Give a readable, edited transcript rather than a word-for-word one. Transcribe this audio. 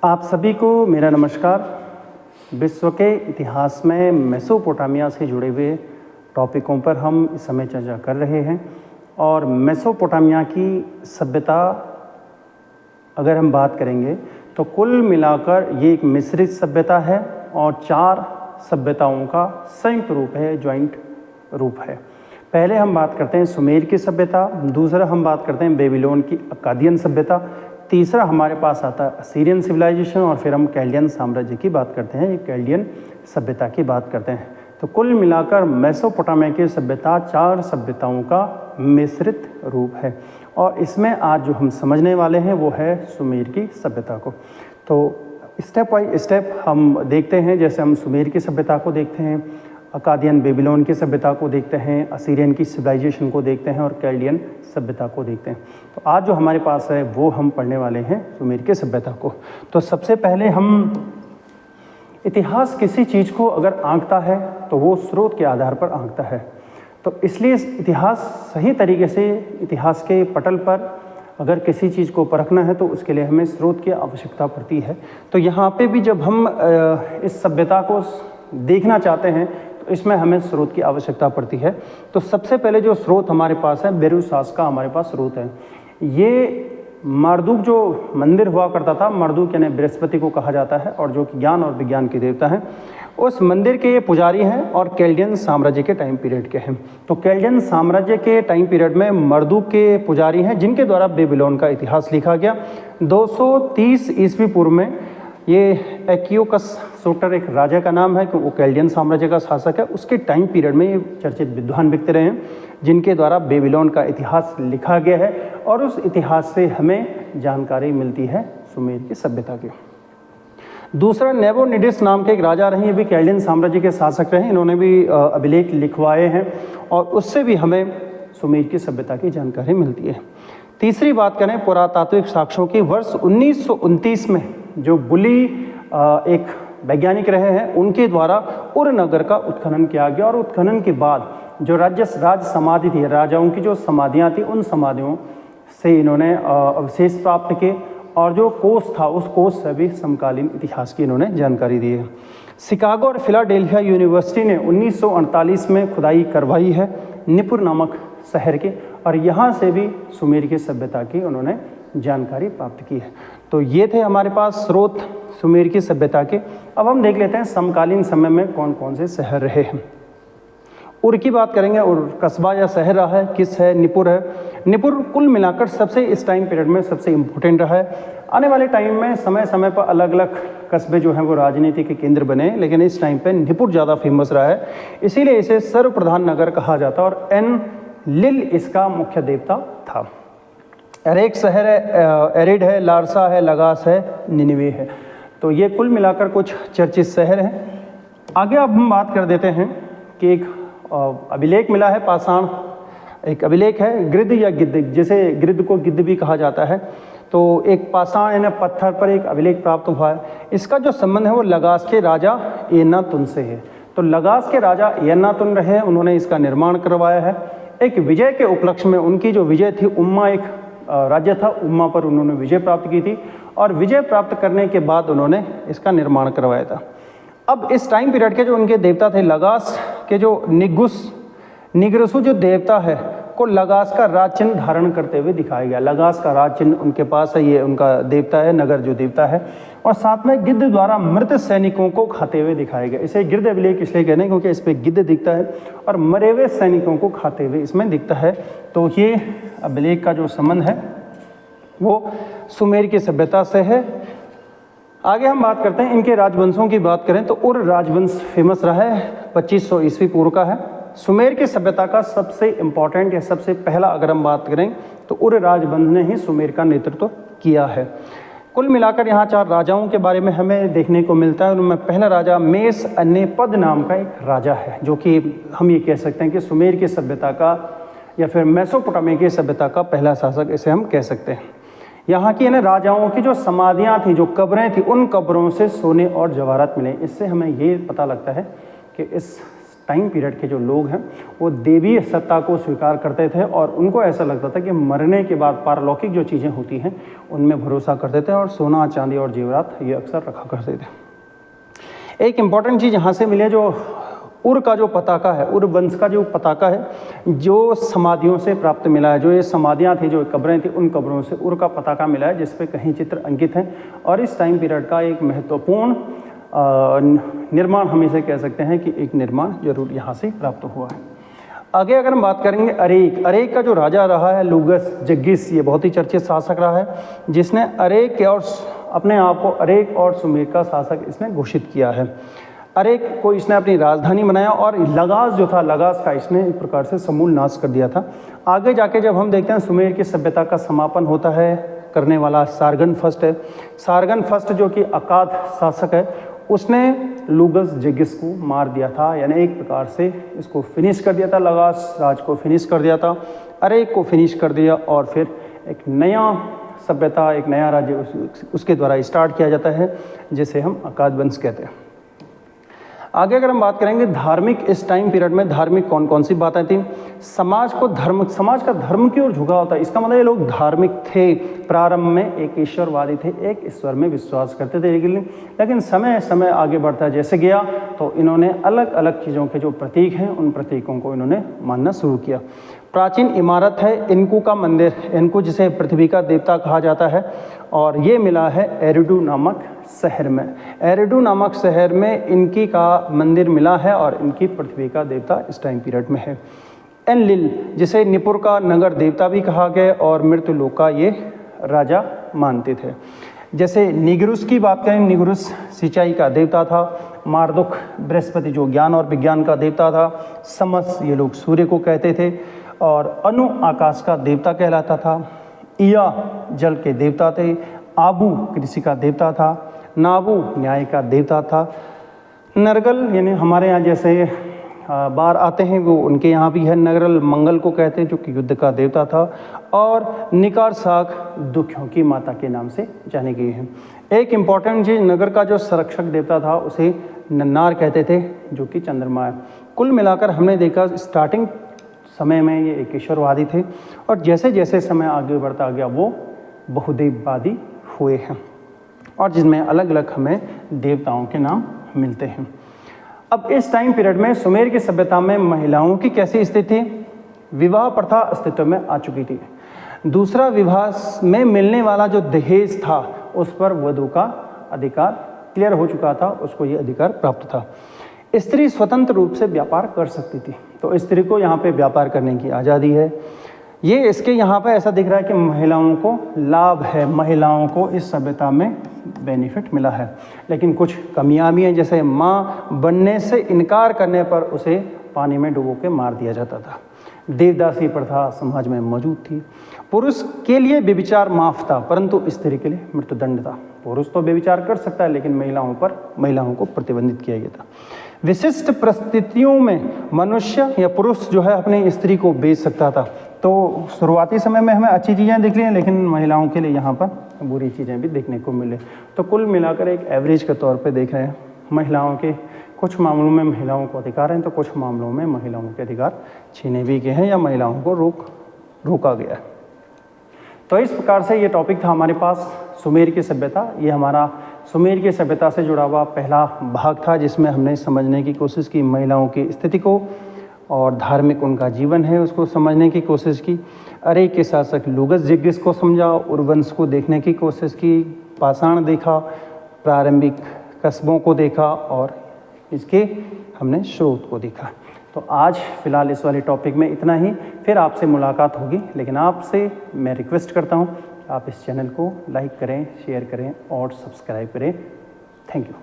आप सभी को मेरा नमस्कार। विश्व के इतिहास में मेसोपोटामिया से जुड़े हुए टॉपिकों पर हम इस समय चर्चा कर रहे हैं और मेसोपोटामिया की सभ्यता अगर हम बात करेंगे तो कुल मिलाकर ये एक मिश्रित सभ्यता है और 4 सभ्यताओं का संयुक्त रूप है, जॉइंट रूप है। पहले हम बात करते हैं सुमेर की सभ्यता, दूसरा हम बात करते हैं बेबीलोन की अक्कादियन सभ्यता, तीसरा हमारे पास आता है असीरियन सिविलाइजेशन और फिर हम कैल्डियन साम्राज्य की बात करते हैं, ये कैल्डियन सभ्यता की बात करते हैं। तो कुल मिलाकर मेसोपोटामिया की सभ्यता 4 सभ्यताओं का मिश्रित रूप है और इसमें आज जो हम समझने वाले हैं वो है सुमेर की सभ्यता को। तो स्टेप बाय स्टेप हम देखते हैं, जैसे हम सुमेर की सभ्यता को देखते हैं, अक्कादियन बेबीलोन की सभ्यता को देखते हैं, असीरियन की सिविलाइजेशन को देखते हैं और कैल्डियन सभ्यता को देखते हैं। तो आज जो हमारे पास है वो हम पढ़ने वाले हैं सुमेर की सभ्यता को। तो सबसे पहले हम इतिहास किसी चीज़ को अगर आंकता है तो वो स्रोत के आधार पर आंकता है। तो इसलिए इतिहास सही तरीके से इतिहास के पटल पर अगर किसी चीज़ को परखना है तो उसके लिए हमें स्रोत की आवश्यकता पड़ती है। तो यहाँ पे भी जब हम इस सभ्यता को देखना चाहते हैं तो इसमें हमें स्रोत की आवश्यकता पड़ती है। तो सबसे पहले जो स्रोत हमारे पास है बेरूसास का हमारे पास स्रोत है। ये मार्दुक जो मंदिर हुआ करता था, मार्दुक यानी बृहस्पति को कहा जाता है और जो ज्ञान और विज्ञान के देवता हैं, उस मंदिर के ये पुजारी हैं और कैल्डियन साम्राज्य के टाइम पीरियड के हैं। तो कैल्डियन साम्राज्य के टाइम पीरियड में मार्दुक के पुजारी हैं जिनके द्वारा बेबीलोन का इतिहास लिखा गया। 230 ईस्वी पूर्व में ये एक्यूकस सोटर एक राजा का नाम है कि वो कैल्डियन साम्राज्य का शासक है। उसके टाइम पीरियड में ये चर्चित विद्वान व्यक्ति रहे हैं जिनके द्वारा बेबीलोन का इतिहास लिखा गया है और उस इतिहास से हमें जानकारी मिलती है सुमेर की सभ्यता की। दूसरा नेबोनिडिस नाम के एक राजा रहे, ये भी कैल्डियन साम्राज्य के शासक रहे। इन्होंने भी अभिलेख लिखवाए हैं और उससे भी हमें सुमेर की सभ्यता की जानकारी मिलती है। तीसरी बात करें पुरातात्विक साक्ष्यों की, वर्ष 1929 में जो बुली एक वैज्ञानिक रहे हैं उनके द्वारा उर नगर का उत्खनन किया गया और उत्खनन के बाद जो राज समाधि थी, राजाओं की जो समाधियां थी, उन समाधियों से इन्होंने अवशेष प्राप्त किए और जो कोष था उस कोष से भी समकालीन इतिहास की इन्होंने जानकारी दी है। शिकागो और फिलाडेल्फिया यूनिवर्सिटी ने 1948 में खुदाई करवाई है निपुर नामक शहर के और यहाँ से भी सुमेर की सभ्यता की उन्होंने जानकारी प्राप्त की है। तो ये थे हमारे पास स्रोत सुमेर की सभ्यता के। अब हम देख लेते हैं समकालीन समय में कौन कौन से शहर रहे हैं। उर की बात करेंगे, उर कस्बा या शहर रहा है, किस है, निपुर है। निपुर कुल मिलाकर सबसे इस टाइम पीरियड में सबसे इम्पोर्टेंट रहा है। आने वाले टाइम में समय समय पर अलग अलग कस्बे जो हैं वो राजनीति के केंद्र बने, लेकिन इस टाइम पे निपुर ज़्यादा फेमस रहा है, इसीलिए इसे सर्वप्रधान नगर कहा जाता है और एन लिल इसका मुख्य देवता था। एरेक शहर है, एरिड है, लारसा है, लगास है, निनिवे है। तो ये कुल मिलाकर कुछ चर्चित शहर हैं। आगे अब हम बात कर देते हैं कि एक अभिलेख मिला है, पाषाण एक अभिलेख है, गिद्ध या गिद्ध, जिसे गिद्ध को गिद्ध भी कहा जाता है। तो एक पाषाण यानी पत्थर पर एक अभिलेख प्राप्त हुआ है। इसका जो संबंध है वो लगास के राजा एनातुन से है। तो लगास के राजा एनातुन रहे, उन्होंने इसका निर्माण करवाया है। एक विजय के उपलक्ष्य में उनकी जो विजय थी, उम्मा एक राज्य था, उम्मा पर उन्होंने विजय प्राप्त की थी और विजय प्राप्त करने के बाद उन्होंने इसका निर्माण करवाया था। अब इस टाइम पीरियड के जो उनके देवता थे, लगास के जो निग्रसु जो देवता है को लगास का राज चिन्ह धारण करते हुए दिखाया गया। लगास का राज चिन्ह उनके पास है, ये उनका देवता है, नगर जो देवता है। और साथ में गिद्ध द्वारा मृत सैनिकों को खाते हुए दिखाया गया। इसे गिद्ध अभिलेख इसलिए कहते हैं क्योंकि इस पर गिद्ध दिखता है और मरे हुए सैनिकों को खाते हुए इसमें दिखता है। तो ये अभिलेख का जो संबंध है वो सुमेर की सभ्यता से है। आगे हम बात करते हैं इनके राजवंशों की बात करें तो उर राजवंश फेमस रहा है, 2500 ईस्वी पूर्व का है। सुमेर की सभ्यता का सबसे इम्पॉर्टेंट या सबसे पहला अगर हम बात करें तो उर राजवंश ने ही सुमेर का नेतृत्व किया है। कुल मिलाकर यहाँ 4 राजाओं के बारे में हमें देखने को मिलता है। उनमें पहला राजा मेस अन्नेपद नाम का एक राजा है, जो कि हम ये कह सकते हैं कि सुमेर की सभ्यता का या फिर मेसोपोटामिया की सभ्यता का पहला शासक इसे हम कह सकते हैं। यहाँ की ना राजाओं की जो समाधियाँ थी, जो कब्रें थी, उन कब्रों से सोने और जवाहरात मिले। इससे हमें ये पता लगता है कि इस टाइम पीरियड के जो लोग हैं वो देवी सत्ता को स्वीकार करते थे और उनको ऐसा लगता था कि मरने के बाद पारलौकिक जो चीज़ें होती हैं उनमें भरोसा करते थे और सोना चांदी और जेवरात ये अक्सर रखा करते थे। एक इम्पॉर्टेंट चीज़ यहाँ से मिली है, जो उर का जो पताका है, उर वंश का जो पताका है, जो समाधियों से प्राप्त मिला है, जो ये समाधियाँ थी, जो कब्रें थी, उन कब्रों से उर का पताका मिला है जिस पे कहीं चित्र अंकित हैं और इस टाइम पीरियड का एक महत्वपूर्ण निर्माण हम इसे कह सकते हैं कि एक निर्माण जरूर यहाँ से प्राप्त हुआ है। आगे अगर हम बात करेंगे अरेक का जो राजा रहा है लूगस जग्गिस, ये बहुत ही चर्चित शासक रहा है जिसने अरेक और अपने आप को अरेक और सुमेर का शासक इसने घोषित किया है। अरेक को इसने अपनी राजधानी बनाया और लगास जो था, लगास का इसने एक प्रकार से समूल नाश कर दिया था। आगे जाके जब हम देखते हैं सुमेर की सभ्यता का समापन होता है, करने वाला सारगन फर्स्ट है। सारगन फर्स्ट जो कि अकाद शासक है, उसने लूगस जग्गिस को मार दिया था, यानी एक प्रकार से इसको फिनिश कर दिया था, लगास राज को फिनिश कर दिया था, अरेक को फिनिश कर दिया और फिर एक नया सभ्यता, एक नया राज्य उसके द्वारा स्टार्ट किया जाता है जिसे हम अकाद वंश कहते हैं। आगे अगर हम बात करेंगे धार्मिक, इस टाइम पीरियड में धार्मिक कौन कौन सी बातें थी। समाज का धर्म की ओर झुकाव होता है, इसका मतलब ये लोग धार्मिक थे। प्रारंभ में एक ईश्वरवादी थे, एक ईश्वर में विश्वास करते थे, लेकिन समय समय आगे बढ़ता जैसे गया तो इन्होंने अलग अलग चीज़ों के जो प्रतीक हैं उन प्रतीकों को इन्होंने मानना शुरू किया। प्राचीन इमारत है इनको का मंदिर, इनको जिसे पृथ्वी का देवता कहा जाता है और ये मिला है एरिडू नामक शहर में। एरिडू नामक शहर में इनकी का मंदिर मिला है और इनकी पृथ्वी का देवता इस टाइम पीरियड में है। एनलिल जिसे निपुर का नगर देवता भी कहा गया और मृत्युलोक का ये राजा मानते थे। जैसे निगरुस की बात करें, निगरुस सिंचाई का देवता था। मारदुक बृहस्पति जो ज्ञान और विज्ञान का देवता था। समस ये लोग सूर्य को कहते थे और अनु आकाश का देवता कहलाता था। इया जल के देवता थे। आबू कृषि का देवता था। नाबू न्याय का देवता था। नरगल यानी हमारे यहाँ जैसे बार आते हैं वो उनके यहाँ भी है। नगरल मंगल को कहते हैं जो कि युद्ध का देवता था। और निकार साख दुखियों की माता के नाम से जाने गए हैं। एक इम्पॉर्टेंट चीज़, नगर का जो संरक्षक देवता था उसे नन्नार कहते थे जो कि चंद्रमा है। कुल मिलाकर हमने देखा स्टार्टिंग समय में ये एक ईश्वरवादी थे और जैसे जैसे समय आगे बढ़ता गया वो बहुदेववादी हुए हैं और जिसमें अलग अलग हमें देवताओं के नाम मिलते हैं। अब इस टाइम पीरियड में सुमेर की सभ्यता में महिलाओं की कैसी स्थिति थी? विवाह प्रथा अस्तित्व में आ चुकी थी। दूसरा, विवाह में मिलने वाला जो दहेज था उस पर वधू का अधिकार क्लियर हो चुका था, उसको ये अधिकार प्राप्त था। स्त्री स्वतंत्र रूप से व्यापार कर सकती थी, तो स्त्री को यहाँ पे व्यापार करने की आज़ादी है। ये इसके यहाँ पे ऐसा दिख रहा है कि महिलाओं को लाभ है, महिलाओं को इस सभ्यता में बेनिफिट मिला है, लेकिन कुछ कमियां भी हैं। जैसे माँ बनने से इनकार करने पर उसे पानी में डुबो के मार दिया जाता था। देवदासी प्रथा समाज में मौजूद थी। पुरुष के लिए व्यभिचार माफ था परंतु स्त्री के लिए मृत्युदंड था। पुरुष तो व्यभिचार कर सकता है लेकिन महिलाओं को प्रतिबंधित किया गया था। विशिष्ट परिस्थितियों में मनुष्य या पुरुष जो है अपनी स्त्री को बेच सकता था। तो शुरुआती समय में हमें अच्छी चीज़ें दिख रही हैं लेकिन महिलाओं के लिए यहाँ पर बुरी चीज़ें भी देखने को मिले। तो कुल मिलाकर एक एवरेज के तौर पे देख रहे हैं, महिलाओं के कुछ मामलों में महिलाओं को अधिकार हैं तो कुछ मामलों में महिलाओं के अधिकार छीने भी गए हैं या महिलाओं को रोका गया है। तो इस प्रकार से ये टॉपिक था हमारे पास सुमेर की सभ्यता। ये हमारा सुमेर की सभ्यता से जुड़ा हुआ पहला भाग था जिसमें हमने समझने की कोशिश की महिलाओं की स्थिति को और धार्मिक उनका जीवन है उसको समझने की कोशिश की। अरेक के शासक लूगस जग्गिस को समझा, उर्वंश को देखने की कोशिश की, पाषाण देखा, प्रारंभिक कस्बों को देखा और इसके हमने स्रोत को देखा। तो आज फिलहाल इस वाले टॉपिक में इतना ही, फिर आपसे मुलाकात होगी। लेकिन आपसे मैं रिक्वेस्ट करता हूँ आप इस चैनल को लाइक करें, शेयर करें और सब्सक्राइब करें। Thank you.